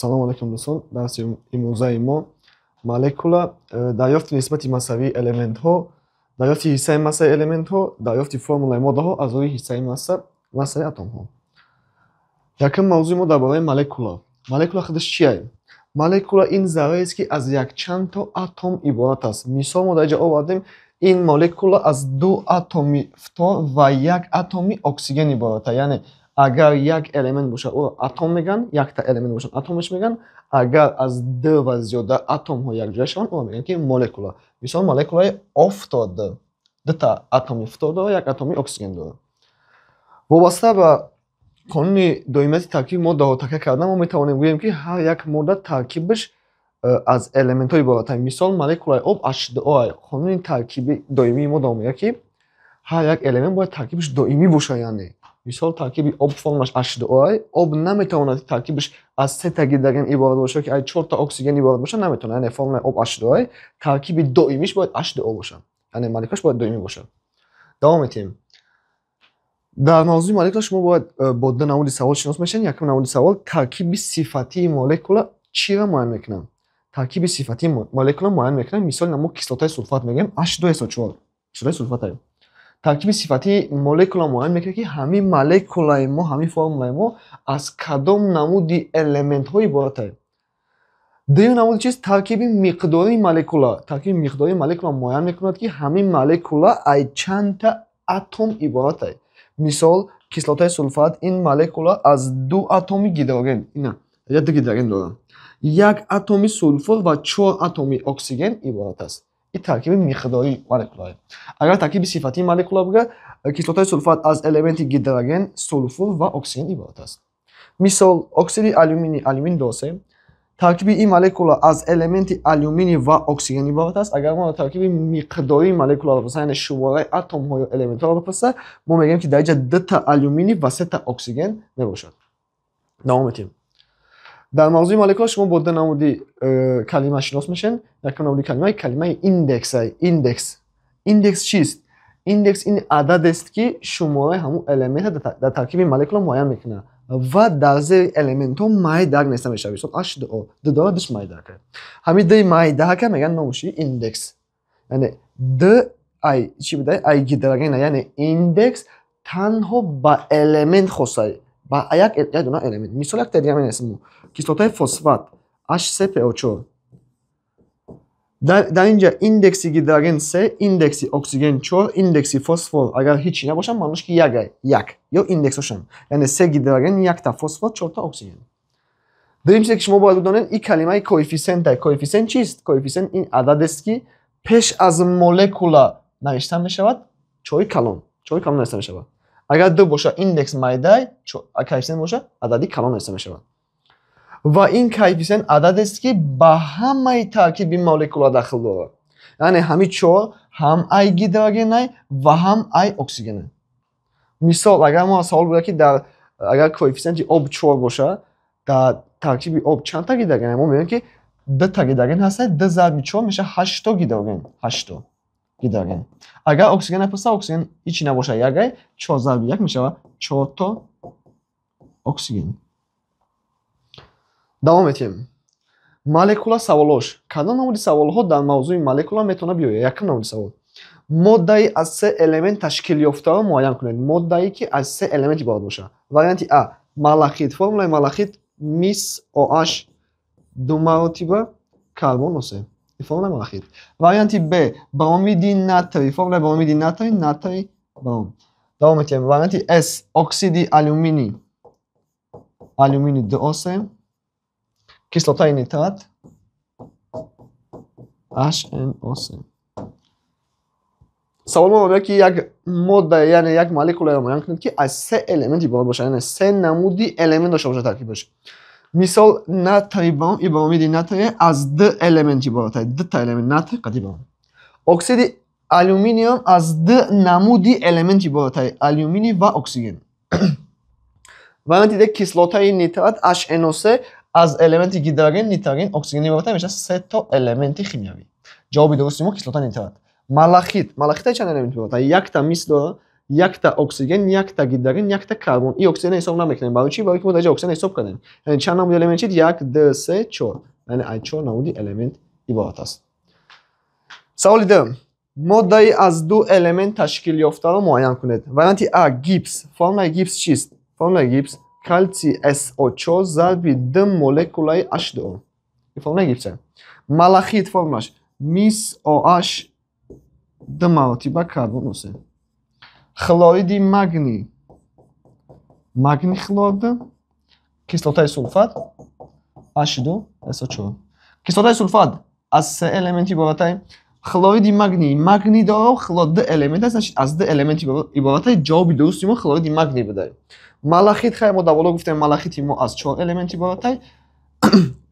Салом алейкум дӯстон. Дарси имрӯзаи мо молекула, дарёфти нисбати массавии элементҳо, дарёфти ҳиссаи массаи элементҳо, дарёфти формулаи моддаҳо аз рӯи ҳиссаи массаи атомҳо. Якум мавзӯи мо дар бораи молекула. Молекула худаш чияд? Молекула ин зарраест, ки аз якчандто атом иборат аст. Мисол мо дар ин ҷо овардем, ин молекула аз ду атоми фтор ва як атоми оксиген иборат аст. Яъне агар як элемент бошад, ӯро атом мегӯянд, якта элемент бошад, атомеш мегӯянд. Агар аз ду ва зиёда атомҳо якҷоя шаванд, ӯро мегӯянд ки молекула. Мисол молекулаи офтор дута атоми фтор дорад, як атоми оксиген дорад. Вобаста ба қонуни доимияти таркиби моддаҳо такя кардан, мо метавонем гӯем, ки ҳар як модда таркибаш аз элементҳо иборат аст. Мисол молекулаи об H2O. Қонуни таркиби доимии модда мегӯяд, ки ҳар як элемент бояд таркибаш доимӣ бошад. Яъне мисол таркиби об формулаш H2O. Об наметавонад таркибаш аз сета гидроген иборат бошад, ки аз чорта оксиген иборат бошад, наметавонад. Яъне формулаи об H2O таркиби доимиш бояд H2O бошад. Яъне молекулаш бояд доимӣ бошад. давом метиҳем. Дар мавзӯи молекула шумо бояд бо ду намуди савол шинос мешавед. Якум намуди савол, таркиби сифатии молекула чиро муайян мекунад? Таркиби сифатии молекула муайян мекунад. Мисол мо кислотаи сулфат мегӯем H2SO4. кислотаи сулфат аст. таркиби сифатии молекула муайян мекунад, ки ҳамин молекулаи мо, ҳамин формулаи мо аз кадом намуди элементҳо иборат аст. дуюм намуди чист? Таркиби миқдории молекула. Таркиби миқдории молекула муайян мекунад, ки ҳамин молекула аз чандта атом иборат аст. Мисол кислотаи сулфат, ин молекула аз ду атоми гидроген, ина ду гидроген дорад, як атоми сулфур ва чор атоми оксиген иборат аст. ин таркиби миқдории молекула аст. Агар таркиби сифатии молекула бигӯяд, кислотаи сулфат аз элементи гидроген, сулфур ва оксиген иборат аст. Мисол оксиди алюминий дорсем, таркиби ин молекула аз элементи алюминий ва оксиген иборат аст. Агар мо таркиби миқдории молекуларо бипурсад, яъне шумораи атомҳо ё элементҳоро бипурсад, мо мегӯем, ки дар ин ҷо дута алюминий ва сета оксиген мебошад. давом метиҳем. дар мавзӯи молекула шумо бо ду намуди калима шинос мешавед. Якум намуди калимаи индекс аст. Индекс чист? Индекс ин ададест, ки шумораи ҳамун элементро дар таркиби молекула муайян мекунад ва дар зери элементҳо майда неста мешавад. Мисол H2O ду дорад, душ майда аст. ҳамин дуи майда аст мегӯянд номуши индекс. Яъне ду чӣ буд? Ай гидроген, яъне индекс танҳо ба элемент хос аст. ба як дуна элемент. Мисол як дига менависем, кислотаи фосфат HCPO4. дар ин ҷо индекси гидроген 3, индекси оксиген 4, индекси фосфор агар ҳичи набошад, маънош ки як аст. Як ё индексошон. Яъне 3 гидроген, якта фосфор, 4та оксиген. дуюм чизе ки шумо бояд бидонед, ин калимаи коэффисиент аст. Коэффисиент чист? Коэффисиент ин ададест, ки пеш аз молекула навишта мешавад, чори калон навишта мешавад. Агар ду бошад, индекс майда, коэффисиент бошад, адади калон навишта мешавад. ва ин коэффисиент ададест, ки ба ҳамаи таркиби молекула дахл дорад. Яъне ҳамин чор ҳам ай гидроген аст ва ҳам ай оксиген аст. мисол агар мо савол буда, ки агар коэффисиенти об 4 бошад, дар таркиби об чандта гидроген аст? Мо мебинем, ки дута гидроген ҳастад, ду зарби 4 мешавад 8 гидроген. 8 гидроген. Агар оксиген напурсад, оксиген ҳичи набошад, як аст, 4 зарби 1 мешавад 4 оксиген. давом метиҳем. Молекула саволош. Кадом намуди саволҳо дар мавзӯи молекула метавонад биёяд? Якум намуди савол. моддаи аз се элемент ташкил ёфтаро муайян кунед. моддаи ки аз се элемент иборат бошад. варианти А малахит. формулаи малахит мис OH ду маротиба карбон носе. формулаи малахит. варианти Б бромиди натри. формулаи бромиди натри бром. давом метиҳем. варианти С оксиди алюминий дуосе. кислотаи нитрат HNO3. савол мо мебинад, ки як модда, яъне як молекуларо муайян кунед, ки аз се элемент иборат бошад, яъне се намуди элемент дошта бошад таркибаш. мисол натри бром и бромиди натри аз ду элемент иборат аст. дута элемент натри қати бром. оксиди алюминиум аз ду намуди элемент иборат аст. алюминий ва оксиген. варианти Д кислотаи нитрат HNO3 аз элементи гидроген, нитроген, оксиген иборат аст, мешавад сето элементи химиявӣ. ҷавоби дурусти мо кислотаи нитрат. малахит. малахит аз чанд элемент иборат аст? Якта мис дорад, یک تا اکسیژن، یک تا هیدروژن، یک تا کربن. این اکسیژن حساب نمیکنیم. برای چی؟ برای اینکه ما در اکسیژن حساب کنیم. یعنی چند نمودی الیمنت چید؟ 1 2 3 4. یعنی از 4 نمودی الیمنت عبارت است. سوال دوم، ماده از دو الیمنت تشکیل یافته را معین کنید. وارنتی ا گیبس. فرمول گیبس چیست؟ فرمول گیبس کلسی SO4 ضرب 2 مولکولای H2O. این فرمول گیبسه. ملخیت فرمولش میس OH 2 مرتبه کربن است. خلورید مگنی خلورید، کیسلوتای سولفات H2SO4. کیسلوتای سولفات از سه المنتی عبارت. خلورید مگنی داره، خلورید دو المنت است، از دو المنتی عبارت. جواب درستی ما خلورید مگنی بده. ملخیت خیلی ما دوباره گفتیم ملخیت ما از 4 المنتی عبارت.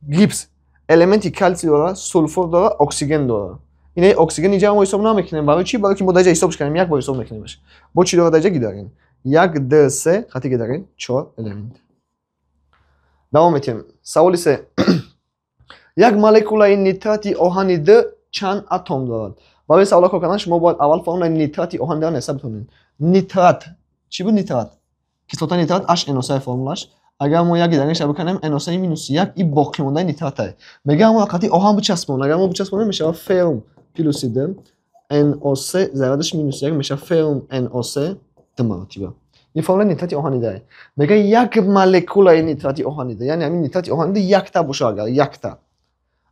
گیبس المنتی کلسی داره، سولفور داره، اکسیژن داره. اینا اکسیژن اینجا ما حساب نمیکنیم. برای چی؟ برای که ما درجه حسابش کنیم. یک با حساب میکنیمش. با چی داره درجه گیداریم؟ 1 2 3 خطی گیداریم 4 المنت. دوام میتیم. سوال 3. یک مولکولای نیتراتی آهنی ده چند اتم دارد؟ برای سوال کردن شما باید اول فرمول نیتراتی آهن دارن حساب کنید. نیترات چی بود؟ نیترات کیسلوتا نیترات HNO3 فرمولش. اگر ما یک درجه حساب کنیم NO3-1 این باقی مونده نیتراته. میگم ما قطعی آهن بچسبون. اگر ما بچسبونیم میشه فرم پلوسید NO3 ضربش -1 میشه فرم NO3 دو مرتبه. این فرمول نیتراتی آهنی داره. میگه یک مولکولای نیتراتی آهنی داره. یعنی همین نیتراتی آهنی یک تا باشه. اگر یک تا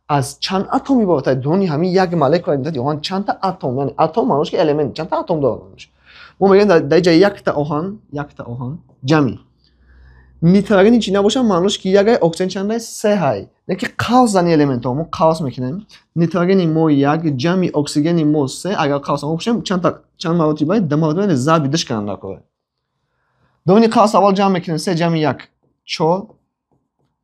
از چند اتمی عبارت؟ دونی همین یک مولکول نیتراتی آهن چند تا اتم، یعنی اتم معنیش که الیمنت چند تا اتم داره. ما میگیم در جای یک تا آهن جمعی نیتروژن چی نباشه معنیش که یک اکسیژن چند 3 های. یعنی که قوس زنی الیمنت ها ما قوس میکنیم. نیتروژن ما 1 جمعی اکسیژن ما 3. اگر قوس ما بشیم چند مرتبه دو مرتبه ضرب دش کننده کنه. دونی قوس اول جمع میکنیم 3 جمع 1 4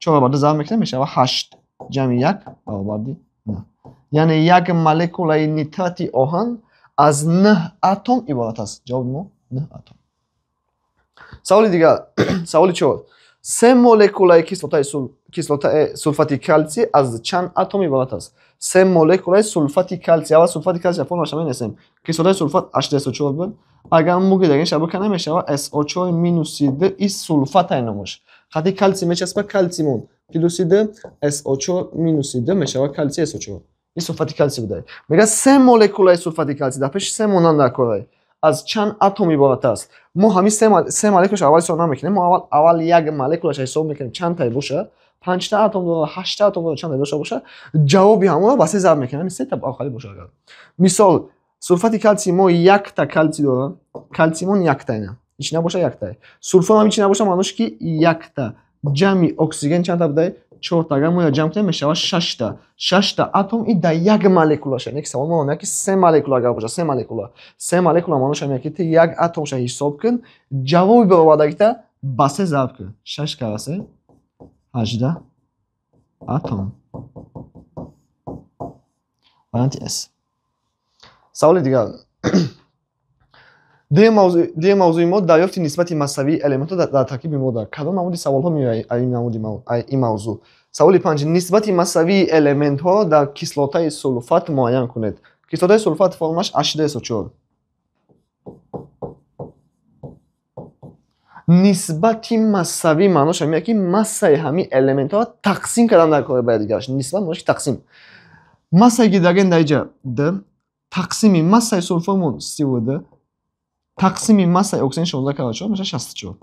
بعد ضرب میکنیم میشه 8 جمع 1 برابر 9. یعنی یک مولکولای نیتراتی آهن از 9 اتم عبارت است. جواب ما 9 اتم. سوال دیگر. سوال 4. سه مولکولای کیسلوتای سولفاتی کلسی از چند اتم عبارت است؟ سه مولکولای سولفاتی کلسی. اول سولفاتی کلسی فرمولش همین هستیم. کیسلوتای سولفات H2SO4 بود. اگر ما دیگه شبیه کنیم میشه SO4 - 2 این سولفات اینمش. خاطر کلسی میچسبه کلسیمون پلوسید SO4 - 2 میشه کلسی SO4. این سولفاتی کلسی بوده. میگه سه مولکولای سولفاتی کلسی در پیش سه مونان در کره از چند اتم عبارت است؟ ما همین سه مولکولش اول حساب نمیکنیم. ما اول یک مولکولش حساب میکنیم چند تا باشه. 5 تا اتم داره، 8 تا اتم داره، چند تا باشه. جوابی همون با 3 ضرب میکنیم. 3 تا آخری باشه. مثال سولفات کلسیم یک تا کلسی داره. کلسیمون یک تا اینه. هیچ نباشه یک تا. سولفات هم هیچ نباشه معنیش که یک تا جمع اکسیژن چند تا بوده؟ 4 تا. اگر ما جمع کنیم میشه 6 تا. 6 تا اتم این در یک مولکولشه. یک سوال ما میگه که 3 مولکول اگر باشه 3 مولکول معنیش میگه که یک اتم شه حساب کن. جوابی برابر دیگه با 3 ضرب کن. 6 × 3 18 اتم. وارنتی اس. سوال دیگر. دیگه موضوع ما دریافت نسبت مساوی الیمنت در ترکیب ماده. کدام نمودی سوال ها میاد این موضوع. سوال 5. نسبت مساوی الیمنت ها در کیسلوتای سولفات معین کنید. کیسلوتای سولفات فرمولش H2SO4. نسبت مساوی معنیش میگه که مسای همین الیمنت ها تقسیم کردن در کار بعد دیگه. نسبت معنیش تقسیم. مسای هیدروژن در اینجا د تقسیم مسای سولفورمون 32 تقسیم مسای اکسیژن 16 میشه 64.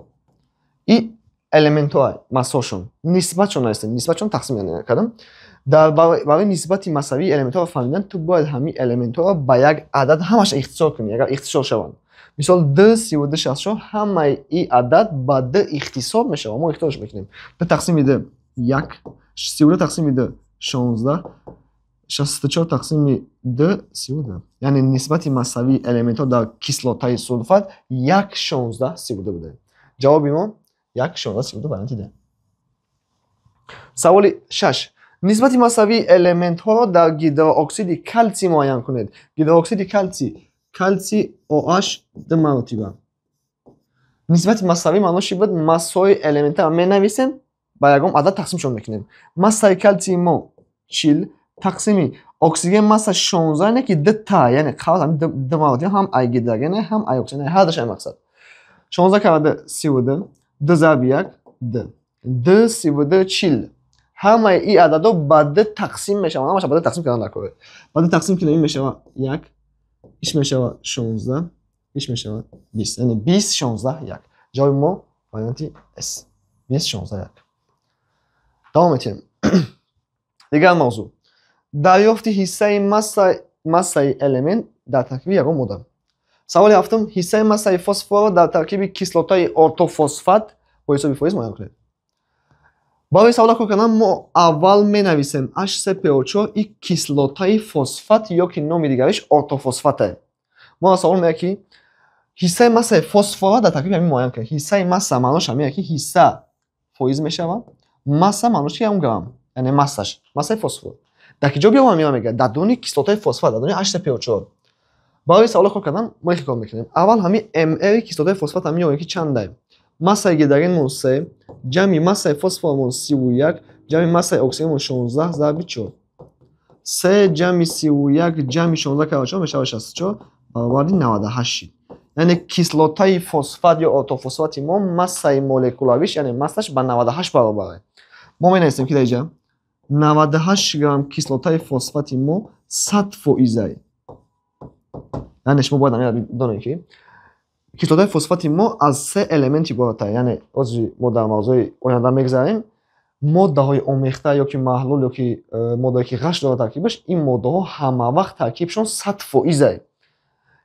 این الیمنت ها مساشون نسبتشون هست. نسبتشون تقسیم کردن. در برای نسبت مساوی الیمنت ها فهمیدن تو باید همین الیمنت ها با یک عدد همش اختصار کنی. اگر اختصار شوند مثال 2 32 64 همه این عدد با 2 اختصار میشه. ما اختصارش میکنیم. 2 تقسیم 2 1 32 تقسیم 2 16 64 تقسیم 2 32. یعنی نسبت مساوی الیمنت ها در کیسلوتای سولفات 1 16 32 بوده. جوابی ما 1 16 32 وارنتی ده. سوال 6. نسبت مساوی الیمنت ها در گیدرواکسید کلسی معین کنید. گیدرواکسید کلسی OH 2 مرتبه. نسبت مساوی معنیش بود مسای الیمنت ها می نویسیم با یکم عدد تقسیم شون میکنیم. مسای کلسی ما 40 тақсими оксиген масса 16 не ки д яъне қавз ҳам д маводӣ ҳам ай гидрогене ҳам ай оксиген ҳар дашай мақсад 16 карда 32 д зарби 1 д 32 40 ҳамаи и ададо ба д тақсим мешаванд ҳамаша ба д тақсим кардан дар кори ба д тақсим кунем ин мешава 1 иш мешава 16 иш мешава 20 яъне 20 16 1 ҷавоби мо варианти с 20 16 1 давом метем дигар мавзӯъ дарёфти ҳиссаи массаи элемент дар таркиби ягон модда саволи ҳафтум ҳиссаи массаи фосфорро дар таркиби кислотаи ортофосфат бо ҳисоби фоиз муайян кунед барои савола кор кардан мо аввал менависем HCPO4 и кислотаи фосфат ё ки номи дигариш ортофосфате мо савол меояд ки ҳиссаи массаи фосфорро дар таркиби ҳамин муайян кунед ҳиссаи масса маънош ҳамин ки ҳисса фоиз мешавад масса маънош ки 1 грамм яъне массаш массаи фосфор дар ки ҷо биёвам мера мегӯяд дар дуни кислотаи фосфат дар дуни HCPO4 барои савола кор кардан мо ин кор мекунем аввал ҳамин ml кислотаи фосфат ҳам меёбем ки чандай массаи гидрогенмон 3 ҷамъи массаи фосформон 31 ҷамъи массаи оксигенмон 16 зарби 4 3 ҷамъи 31 ҷамъи 16 карда 4 мешавад 64 баробари 98 шид яъне кислотаи фосфат ё ортофосфати мо массаи молекулавиш яъне массаш ба 98 баробар мо менависем ки дар ин ҷа 98 грамм кислотаи фосфати мо 100%. яъне шумо бояд ҳамин донед ки кислотаи фосфати мо аз 3 элемент иборат аст яъне ози мо дар мавзӯи оянда мегзарем моддаҳои омехта ё ки маҳлул ё ки моддае ки ғаш дорад таркибаш ин моддаҳо ҳамавақт таркибшон 100%.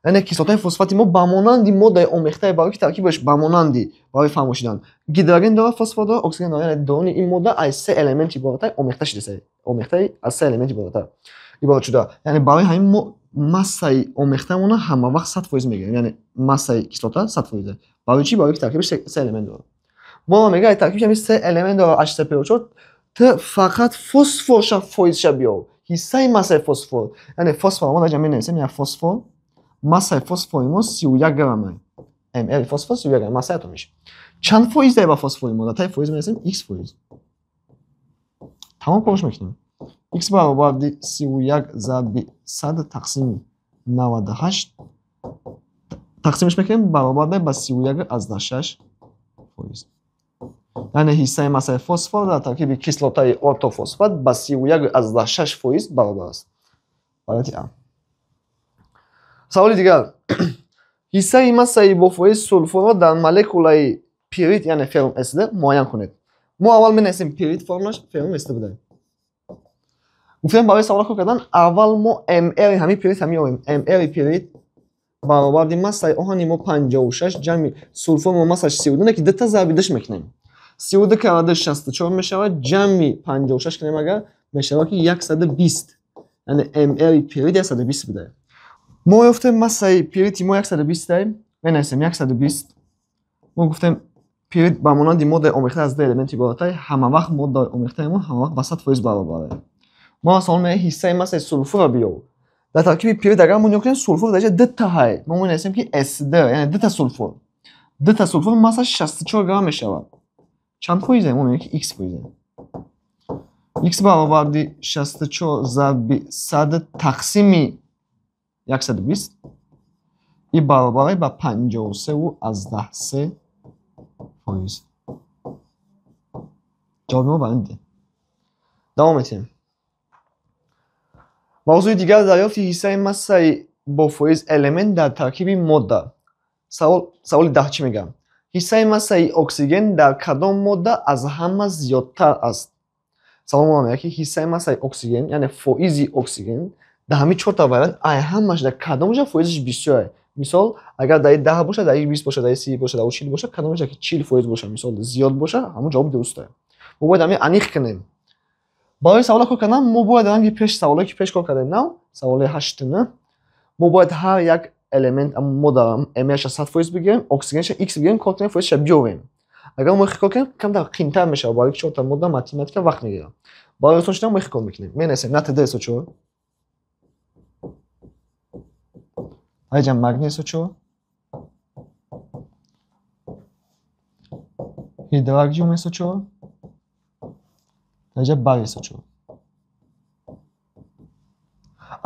яъне кислотаи фосфати мо ба монанди моддаи омехтае барои ки таркибаш ба монанди барои фаҳмошидан гидроген дорад фосфор дорад оксиген дорад яъне дони ин модда аз 3 элемент иборат аст омехта шидасе омехтаи аз 3 элемент иборат шуда яъне барои ҳамин мо массаи омехтаамона ҳамавақт 100% мегирем яъне массаи кислота 100%. барои чӣ барои ки таркибаш 3 элемент дорад мо мега таркибаш ҳамин 3 элемент дорад HCPO4 т фақат фосфорша фоизша биёв ҳиссаи массаи фосфор яъне фосфор мо дар ҷа менависем яъне фосфор массаи фосфори мо 31 грамм ml фосфор 31 грамм массаи атомиш чанд фоиз дае ба фосфори мо дар таи фоиз менависем x фоиз тамом корш мекунем x баробари 31 зарби 100 тақсими 98 тақсимаш мекунем баробар ба 31.6%. яъне ҳиссаи массаи фосфор дар таркиби кислотаи ортофосфат ба 31.6% баробар аст. ҳолати а. саволи дигар ҳиссаи массаи бо фоиз сулфурро дар молекулаи пирит яъне феррум эсид муайян кунед мо аввал менависем пирит формулаш феррум эсид будаем гуфтем барои савола кор кардан аввал мо ml ҳамин пирит ҳам меёбем ml пирит баробари массаи оҳани мо 56 ҷамъи сулфур мо массаш 32 не ки дта зарби даш мекунем 32 карда 64 мешавад ҷамъи 56 кунем агар мешавад ки 120 яъне ml пирит 120 будае мо ёфтем массаи пирити мо 120 дае менависем 120 мо гуфтем пирит ба монанди моддаи омехта аз 2 элемент иборат аст ҳамавақт моддаи омехтаи мо ҳамавақт ба 100% баробар аст мо савол меояд ҳиссаи массаи сулфурро биёв дар таркиби пирит агар мо нигоҳ кунем сулфур дар ҷа дта ҳай мо менависем ки sd яъне дта сулфур массаш 64 грамм мешавад чанд фоизе мо меояд ки x фоизе x баробари 64 зарби 100 тақсими 120 и баробар ба 53.3%. ҷавоби мо варианти давом метем мавзӯи дигар дарёфти ҳиссаи массаи бо фоиз элемент дар таркиби модда саволи 10 чӣ мегӯяд ҳиссаи массаи оксиген дар кадом модда аз ҳама зиёдтар аст савол мо мегӯяд ки ҳиссаи массаи оксиген яъне фоизи оксиген дар ҳамин 4 та вариант ай ҳамаш дар кадомҷа фоизиш бисёр аст мисол агар дар 10 боша дар 20 боша дар 30 боша дар 40 боша кадомҷа ки 40% боша мисол зиёд боша ҳамон ҷавоб дуруст аст мо бояд ҳамин аниқ кунем барои савола кор кардан мо бояд ранги пеш саволое ки пеш кор кардем нав саволаи 8 мо бояд ҳар як элемент мо дар mlша 100% бигирем оксигенша x бигирем кор кунем фоизша биёвем агар мо кор кунем камтар қиинтар мешавад барои ки 4 та модда математика вақт мегирад барои осон шудан мо кор мекунем менависем натд SO4 айҷа магний SO4 гидрогиум SO4 айҷа бар SO4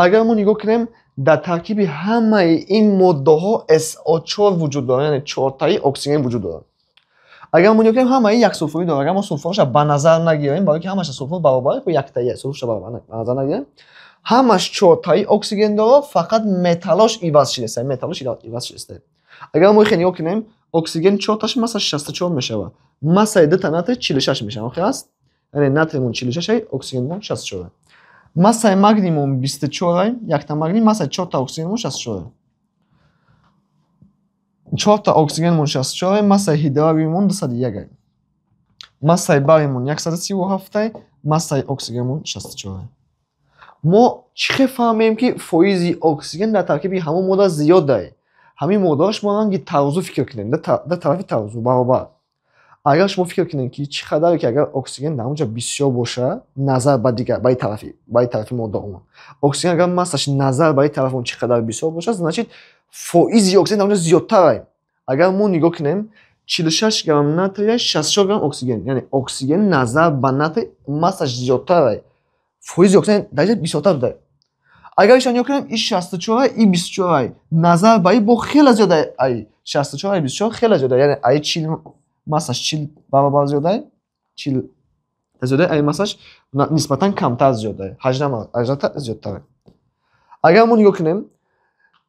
اگر ما نگاه کنیم در ترکیب همه این ماده ها SO4 وجود داره، یعنی 4 تایی اکسیژن وجود داره. اگر ما نگاه کنیم همه یک سولفوری داره، اگر ما سولفورش به نظر نگیریم، برای که همش سولفور برابر با یک تایی سولفورش برابر به نظر نگیریم، همش 4 تایی اکسیژن داره، فقط متالاش عوض شده، متالش عوض شده. اگر ما نگاه کنیم اکسیژن 4 تاش ماسه 64 میشه، ماسه دو تا ناتری 46 میشه. آخه است یعنی ناتریمون 46 اکسیژنمون 64. ماسه магниуммون 24 یک تا магний ماسه 4 تا اکسیژنمون 64. 4 تا اکسیژنمون 64 ماسه هیدروژنمون 201. ماسه باریمون 137 ماسه اکسیژنمون 64. ما چه فهمیم که فایز اکسیژن در ترکیب همون ماده زیاده. همین ماده‌اش ما رنگ ترازو فکر کنیم، در طرف ترازو برابر. اگر شما فکر کنید که چقدر که اگر اکسیژن در اونجا بسیار باشه نظر به دیگر به طرف ماده اون، اکسیژن اگر ماسش نظر به طرف اون چقدر بسیار باشه، значит فایز اکسیژن در اونجا زیادتره. اگر ما نگاه کنیم 46 گرم ناتری 64 گرم اکسیژن، یعنی اکسیژن نظر به ناتری ماسش زیادتره، فایز اکسیژن در اینجا بسیارتر داره. اگر ایشان نگاه کنیم این 64 این 24 نظر به این با خیلی زیاده، ای 64 ای 24 خیلی زیاده، یعنی ای 40 ماسش 40 برابر زیاده، 40 زیاده، ای ماسش نسبتا کمتر زیاده، 18 زیادتره. اگر ما نگاه کنیم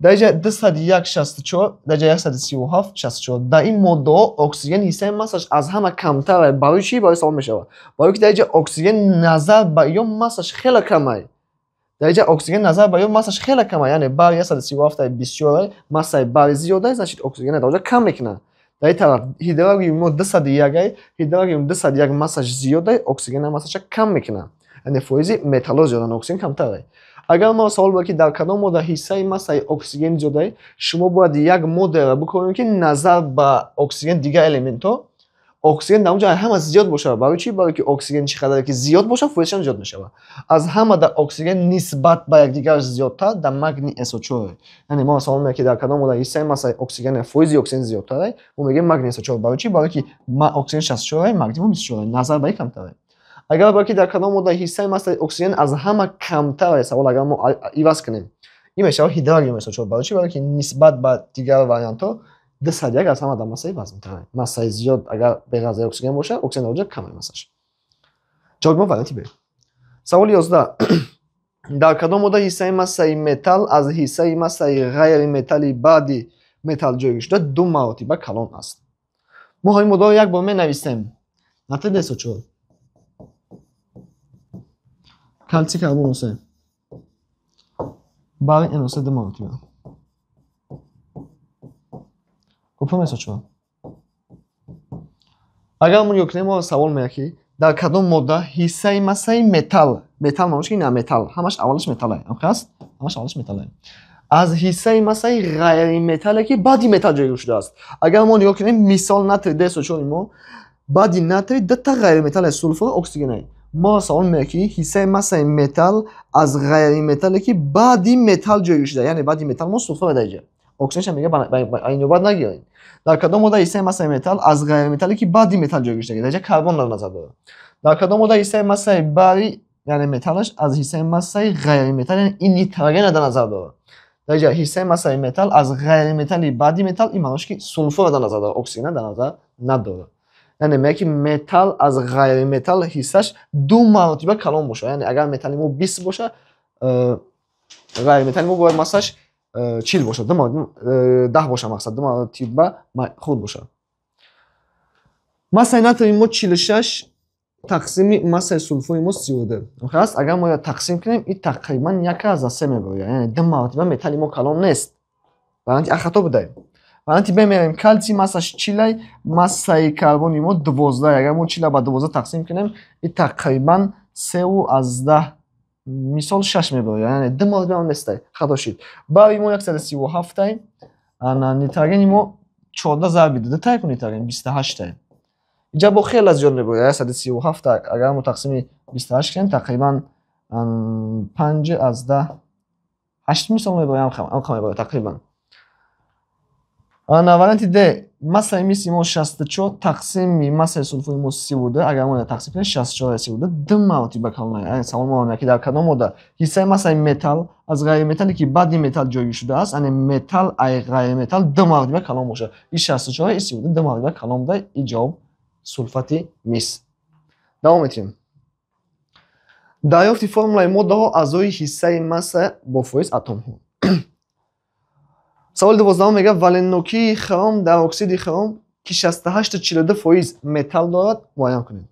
درجه 201 64 درجه 137 64 در این ماده اکسیژن حصه ماسش از همه کمتره. برای چی؟ برای سوال میشه، برای که درجه اکسیژن نظر به یا ماسش خیلی کمه. درجه اکسیژن نظر به یا ماسش خیلی کمه، یعنی برای 137 24 ماسه برای زیاده، значит اکسیژن در اونجا کم میکنه. در این طرف هیدروژن 201 هیدروژن 201 ماسش زیاده، اکسیژن ماسش کم میکنه، یعنی فایز متال زیاده، اکسیژن کمتره. اگر ما سوال بکنیم در کدام ماده حصه ماسه اکسیژن زیاده، شما باید یک ماده را بکنید که نظر به اکسیژن دیگر الیمنت ها اکسیژن در اونجا همه زیاد باشه. برای چی؟ برای که اکسیژن چقدر که زیاد باشه فایزشان زیاد میشه. از همه در اکسیژن نسبت به یکدیگر زیادتر در магний SO4. یعنی ما سوال میکنیم که در کدام ماده حصه ماسه اکسیژن فایز اکسیژن زیادتره، ما میگیم магний SO4. برای چی؟ برای که اکسیژن 64 магний 24 نظر به کمتره. اگر برای که در کدام ماده حصه ماسه اکسیژن از همه کمتره، سوال اگر ما عوض کنیم این میشه هیدروژن SO4. برای چی؟ برای که نسبت به دیگر واریانت ها 201 از همه در ماسه وزن‌تره. ماسه زیاد اگر به غیر اکسیژن باشه، اکسیژن اونجا کمه ماسش. جواب ما واریانت ب. سوال 11 در کدام ماده حصه ماسه متال از حصه ماسه غیر متالی بعدی متال جویی شده دو مرتبه کلان است. ما این ماده یک بار می‌نویسیم. ناتری SO4 کلسی کربن 3 برای NO3 دو مرتبه گفتم SO4. اگر ما نگاه ما سوال میگه که در کدام ماده حصه ماسه متال معنیش که نه متال همش اولش متاله، است همش اولش متاله، از حصه ماسه غیر متاله که بعدی متال جویی شده است. اگر ما نگاه کنیم مثال ناتری SO4 ما بعدی ناتری دو تا غیر متال سولفور اکسیژن. ما سوال میگه که حصه ماسه متال از غیر متاله که بعدی متال جویی شده، یعنی بعدی متال ما سولفور درجه اکسیژن میگه اینو بعد نگیرین. در کدام ماده حصه ماسه متال از غیر متالی که بعدی متال جویی شده درجه کربن در نظر داره. در کدام ماده حصه ماسه باری یعنی متالش از حصه ماسه غیر متال یعنی این نیتروژن در نظر داره. درجه حصه ماسه متال از غیر متالی بعدی متال این معنیش که سولفور در نظر داره، اکسیژن در نظر نداره. یعنی میگه که متال از غیر متال حصهش دو مرتبه کلان باشه، یعنی اگر متال مو 20 باشه غیر متال مو باید ماسش 40 باشه، 10 باشه، مقصد 2 مرتبه خود باشه. ماسه ناتری ما 46 تقسیم ماسه سولفور ما 32 است. اگر ما تقسیم کنیم این تقریبا 1/3 میبره، یعنی 2 مرتبه متال ما کلان نیست. برای خطا بوده. برای بمیریم کلسی ماسش 40 ماسه کربن ما 12. اگر ما 40 با 12 تقسیم کنیم این تقریبا 3/10 مثال 6 میبره، یعنی 2 مرتبه هم نیست. خطا شد. برای ما 137 انا نیتروژن ما 14 ضرب 2 تا نیتروژن 28. اینجا با خیلی زیاد میبره 137 اگر ما تقسیم 28 کنیم تقریبا 5/10 8 مثال میبره هم میبره تقریبا. انا وارنتی ده масаи миси мо 64 тақсими масаи сулфури мо 30 буда. Агар мо тақсим конем 64 30 буда. Ду маротиба калон. Ягъни савол мо ки дар кадом мода ҳиссаи масаи металл аз ғайри металле ки баъди металл ҷойгир шудааст, ани металл ай ғайри металл ду маротиба калон бошад. И 64 и 30 буда ду маротиба калон буда. И ҷавоб сулфати мис. давом метавонем. дарёфти формулаи моддаҳо аз рӯи ҳиссаи масса бо фоиз атомҳо. саволи 12 мегӯяд валеннокии хром дар оксиди хром ки 68-42% металл дорад муайян кунед.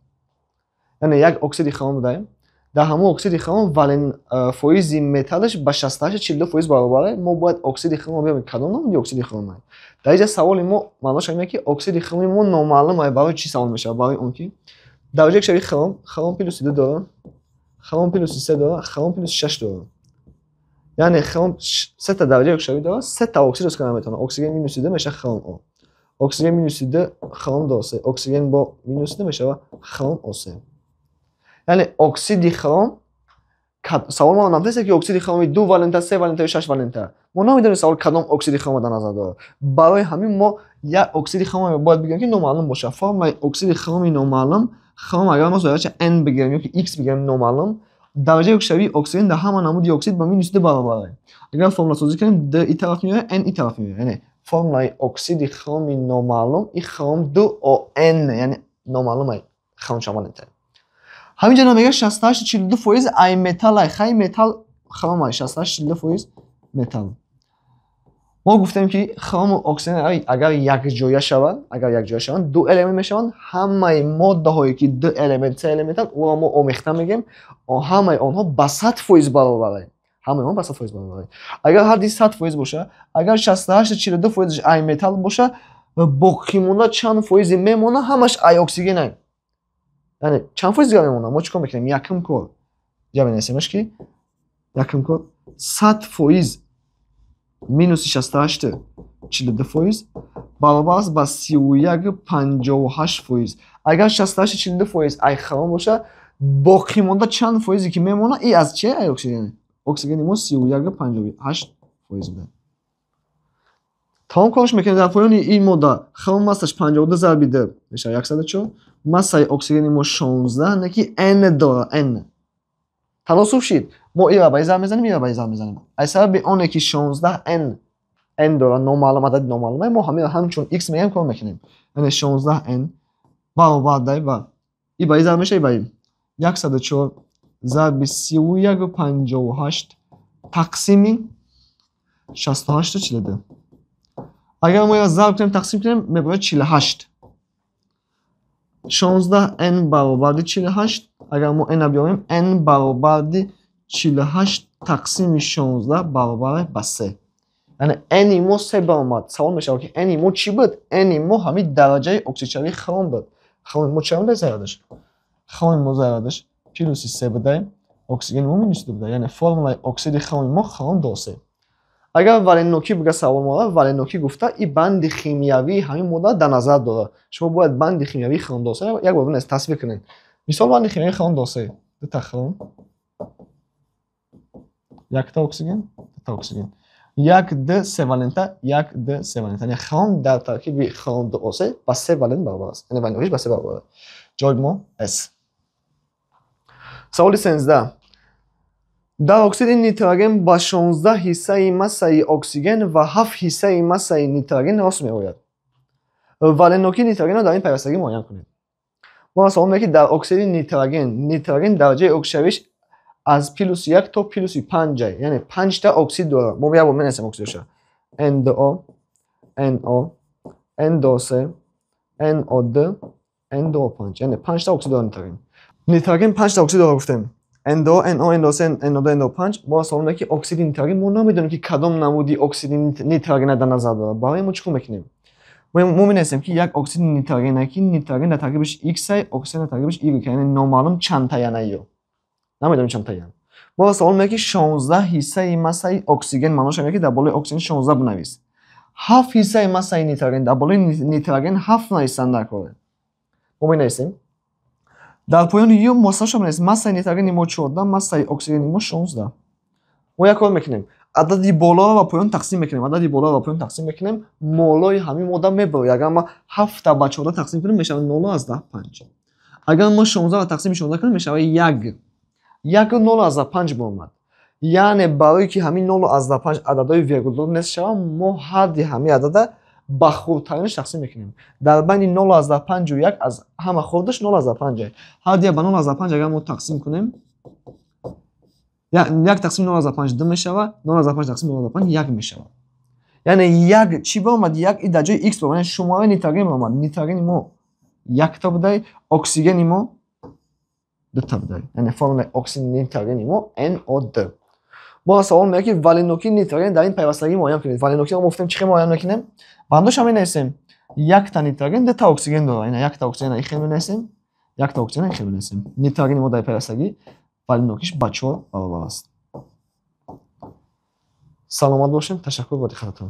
яъне як оксиди хром даем. дар ҳамон оксиди хром вален фоизи металлаш ба 68-42% баробаре. мо бояд оксиди хром бибинем кадом намуди оксиди хром ай. дар инҷа саволи мо маънош ин ки оксиди хроми мо номаълум ай. барои чӣ савол мешавад? барои он ки дароҷаи кушави хром плюси 2 дорад, хром плюси 3 дорад, хром плюси 6 дорад. яъне хром 3 та дараҷаи кушавӣ дорад, 3 та оксид ҳост метавонад. оксиген минуси 2 мешавад хром О. оксиген минуси 2 хром дорад. оксиген бо минуси 2 мешавад хром О3. яъне оксиди хром савол мо намепурсад ки оксиди хроми 2 валента, 3 валента ё 6 валента. мо намедонем савол кадом оксиди хром дар назар дорад. барои ҳамин мо як оксиди хром бояд бигирем ки номаълум бошад. формулаи оксиди хроми номаълум, хром агар мо зарача n бигирем ё ки x бигирем номаълум, дараҷаи кушавии оксиген дар ҳама намуди оксид ба минуси 2 баробар. агар формула созӣ кунем d и тараф меояд, n и тараф меояд. яъне формулаи оксиди хроми номаълум и хром 2on, яъне номаълум ай хром валента. ҳамин ҷо мегӯяд 68-42% ай металл ай. хай металл хром ай. 68-42% металл. мо гуфтем ки хрому оксиген агар якҷоя шаванд, ду элемент мешаванд. ҳамаи моддаҳое ки ду элемент, се элементанд, ӯро мо омехта мегӯем. ҳамаи онҳо ба 100% баробар. ҳамаи онҳо ба 100% баробар. агар ҳадди 100% боша, агар 68-42% ай металл боша, боқӣ монда чанд фоизи мемона? ҳамаш ай оксиген ай. яъне чанд фоиз дигар мемонад? мо чӣ кор мекунем? якм кор ҷа менависемаш ки якм кор 100% минуси 68-42% баробар аст ба 31-58%. агар 68-42% ай хром боша, боқӣ монда чанд фоизе ки мемона? и аз чи ай оксиген? оксигени мо 31-58% буда. тамом корш мекунем. дар поёни ин модда хром массаш 52 зарби 2 мешавад 104. массаи оксигени мо 16, не ки n дорад. n таносуб шид. мо ира ба ин зарб мезанем, ира ба ин зарб мезанем. ай сабаби оне ки 16 n дорад, номаълум адади номаълум ай, мо ҳамчун x мегӯем кор мекунем. яъне 16 n баробар дай ба и ба ин зарб мешавад, и ба ин 104 зарби 31-58 тақсими 68-42. агар мо ира зарб кунем, тақсим кунем, мебояд 48. 16n баробарди 48. агар мо n биёрем, n баробарди 48 тақсими 16 баробар ба 3. яъне n мо 3 баромад. савол мешавад ки n мо чӣ буд? n мо ҳамин дараҷаи оксидшавии хром буд. хроми мо чӣ зарядаш? хроми мо зарядаш плюси 3 буда, оксигени мо минуси 2 буда. яъне формулаи оксиди хроми мо хром до 3. агар валеннокӣ бига савол мо валеннокӣ гуфта и банди химиявии ҳамин модда дар назар дорад. шумо бояд банди химиявии хром до 3 як бор бинез тасвир кунед. мисол банди химиявии хром до 3. ду та хром, як та оксиген, ду та оксиген. як д 3 валента, як д 3 валента. яъне хром дар таркиби хром до 3 ба 3 валент баробар аст. яъне валеннокиш ба 3 баробар аст. ҷавоби мо S. саволи 13. дар оксиди нитроген ба 16 ҳиссаи массаи оксиген ва 7 ҳиссаи массаи нитроген рост меояд. валеннокии нитрогенро дар ин пайвастагӣ муайян кунед. мо савол мекунем ки дар оксиди нитроген дараҷаи оксидшавиш аз плюси 1 то плюси 5 ай. яъне 5 та оксид дорад. мо як бор менависем оксидоша. NO, NO, N2O3, NO2, N2O5. яъне 5 та оксид дорад нитроген. нитроген 5 та оксид дорад гуфтем. N2, NO, N2O3, NO2, NO5. мо савол мекунем ки оксиди нитроген мо намедонем ки кадом намуди оксиди нитроген дар назар дорад. барои мо чӣ кор мекунем? мо менависем ки як оксиди нитроген ки нитроген дар таркибиш x ай, оксиген дар таркибиш y, яъне номаълум чанд таян ай. намедонем чанд таян. мо савол мекунем ки 16 ҳиссаи массаи оксиген маънош ин ки дар болои оксиген 16 бинавис. 7 ҳиссаи массаи нитроген дар болои нитроген 7 нависан дар коре. мо менависем дар поёни ю массаашо менависем. массаи нитрогени мо 14, массаи оксигени мо 16. мо як кор мекунем. عددی بالا و پایین تقسیم میکنیم. عددی بالا و پایین تقسیم میکنیم. مولای همین ماده میبره. اگر ما 7 تا به 14 تقسیم کنیم میشه 0.5. اگر ما 16 تقسیم 16 کنیم میشه 1. 0.5 اومد. یعنی برای که همین 0.5 عددهای ویرگول نصف شود ما حد همین عدد با خردترینش تقسیم میکنیم. در بین 0.5 و 1 از همه خردش 0.5. حد به 0.5 اگر ما تقسیم کنیم یک تقسیم 0.5 2 میشود. 0.5 تقسیم 0.5 1 میشود. یعنی یک چی به اومد؟ یک در جای x یعنی شماره نیتروژن اومد. نیتروژن ما 1 تا بوده، اکسیژن ما 2 تا بوده. یعنی فرمول اکسیژن نیتروژن ما NO2. ما سوال میگه که ولی نوکی نیتروژن در این پیوستگی معاین کنید. ولی نوکی ما گفتیم چی معاین میکنیم؟ بندش همین هستیم. یک تا نیتروژن 2 تا اکسیژن داره. یعنی یک تا اکسیژن این خیلی نسیم. یک تا اکسیژن خیلی نسیم. نیتروژن ما در پیوستگی ولی نوکیش با 4 برابر است. سلامت باشین. تشکر با دقتتون.